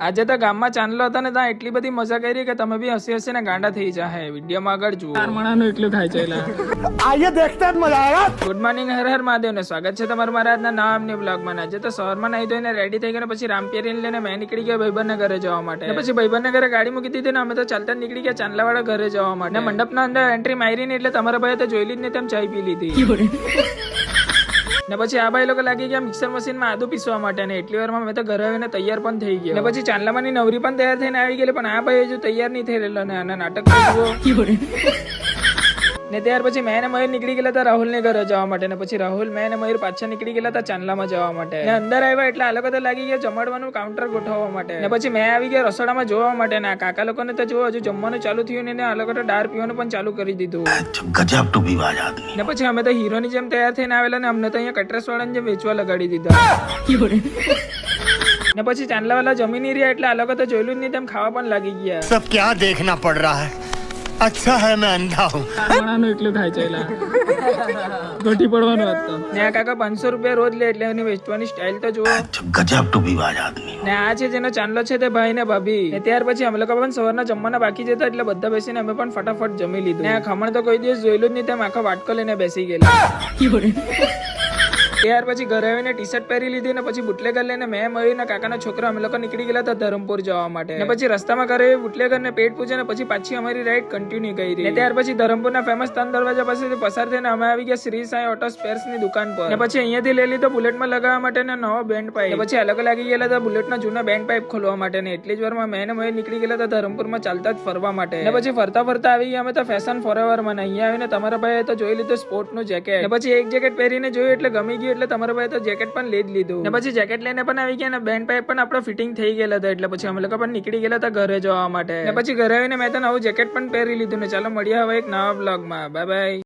આજે તો ગામમાં ચાંદલો હતો ને ત્યાં એટલી બધી મજા કરી કે તમે બી હસી હસીને ગાંડા થઈ જાહે. વિડીયોમાં આગળ જુઓ. માણાનું એટલું થાય છે आइए देखते हैं मजा आएगा। ગુડ મોર્નિંગ, હર હર મહાદેવ ને સ્વાગત છે તમારું મારા આજના નવા અમને બ્લોગમાં. આજે તો સવારમાં નાહી ધોઈને રેડી થઈ ગયો પછી રામપીરીને લઈને મેં નીકળી ગયો ભાઈબંધના ઘરે જવા માટે. ને પછી ભાઈબંધના ઘરે ગાડી મૂકી દીધી ને અમે તો ચાલતા જ નીકળી ગયા ચાંદલાવાળા ઘરે જવા માટે. ને મંડપના અંદર એન્ટ્રી મારી ને એટલે તમારા ભાઈ તો જોઈ લીધી ને તેમ ચાય પી લીધી. ને પછી આ ભાઈ લોકો લાગી ગયા મિક્સર મશીન માં આદુ પીસવા માટે ને એટલી વારમાં મેં તો ઘરે આવીને તૈયાર પણ થઈ ગયો. ને પછી ચાંદલામાંની નવરી પણ તૈયાર થઈને આવી ગયેલી પણ આ ભાઈ હજુ તૈયાર નહીં થઈ રહેલો ને આના નાટક જુઓ. ને ત્યાર પછી મેં ને મયુર નીકળી ગયેલા હતા રાહુલ ને ઘરે જવા માટે. ને પછી રાહુલ મેં ને મયુર પાછા નીકળી ગયેલા હતા ચાંદલામાં જવા માટે. ને અંદર આવ્યા એટલે આ લોકો તો લાગી ગયા જમાડવાનું કાઉન્ટર ગોઠવવા માટે. ને પછી મેં આવી ગયા રસોડામાં જોવા માટે. ને આ કાકા લોકોને તો જો હજુ જમવાનું ચાલુ થયું ને આ લોકો તો દાળ પીવાનું પણ ચાલુ કરી દીધું. गजब टू बी बाज आदमी। ને પછી અમે તો હીરોની જેમ તૈયાર થઈને આવેલા ને અમને તો અહીંયા કટરસ વાળાને જેમ વેચવા લગાડી દીધા. ને પછી ચાંદલા વાળા જમી નહીં રહ્યા એટલે આ લોકો તો જોયેલું જ નહીં તેમ ખાવા પણ લાગી ગયા. सब क्या देखना पड़ रहा है। अच्छा है मैं अंधा हूँ। માણાનું એટલું થાય છે ગોઠી પડવાનો હતો. ને આ કાકા 500 રૂપિયા રોજ લે એટલે એની વેચવાની સ્ટાઇલ તો જુઓ. गजब टू बी बाज आदमी। ને આ છે જેનો ચાંદલો છે તે ભાઈ ને ભાભી. ને ત્યાર પછી અમે લોકો પણ સવારના જમવાના બાકી જતા એટલે બધા બેસીને અમે પણ ફટાફટ જમી લીધું. ને આ ખમણ તો કોઈ દિવસ જોયેલું જ નહીં તેમ આખો વાટકો લઈને બેસી ગયેલા. ત્યાર પછી ઘરે આવીને ટી શર્ટ પહેરી લીધી ને પછી બુટલેગર લઈને મેં મયુર ને કાકાના છોકરા અમે લોકો નીકળી ગયેલા હતા ધરમપુર જવા માટે. ને પછી રસ્તામાં ઘરે બુટલેગર ને પેટ પૂજે ને પછી પાછી અમારી રાઈડ કન્ટિન્યુ કરી. ને ત્યાર પછી ધરમપુરના ફેમસ 3 દરવાજા પાસેથી પસાર થઈને અમે આવી ગયા શ્રી સાઈ ઓટો સ્પેર્સ ની દુકાન પર. ને પછી અહીંયાથી લઈ લીધો બુલેટમાં લગાવવા માટે નવો બેન્ડ પાઇપ. પછી અલગ લાગી ગયેલા હતા બુલેટના જૂના બેન્ડ પાઇપ ખોલવા માટે. ને એટલી જ વારમાં મેં ને મયુર નીકળી ગયેલા હતા ધરમપુરમાં ચાલતા જ ફરવા માટે. ને પછી ફરતા ફરતા આવી ગયા અમે તો ફેશન ફોરએવર માં. અહીંયા આવીને તમારા ભાઈએ તો જોઈ લીધું સ્પોર્ટ નું જેકેટ. ને પછી એક જેકેટ પહેરીને જોયું એટલે ગમી ગયું એટલે તમારા ભાઈએ તો જેકેટ પણ લઈ જ લીધું. ને પછી જેકેટ લઈને પણ આવી ગયા ને બેન્ડ પાઇપ પણ આપણો ફિટિંગ થઈ ગયેલા હતા એટલે પછી અમે લોકો પણ નીકળી ગયેલા હતા ઘરે જવા માટે. ને પછી ઘરે આવીને મેં તો નવું જેકેટ પણ પહેરી લીધું. ને ચાલો મળીએ હવે એક નવા બ્લોગમાં. Bye bye.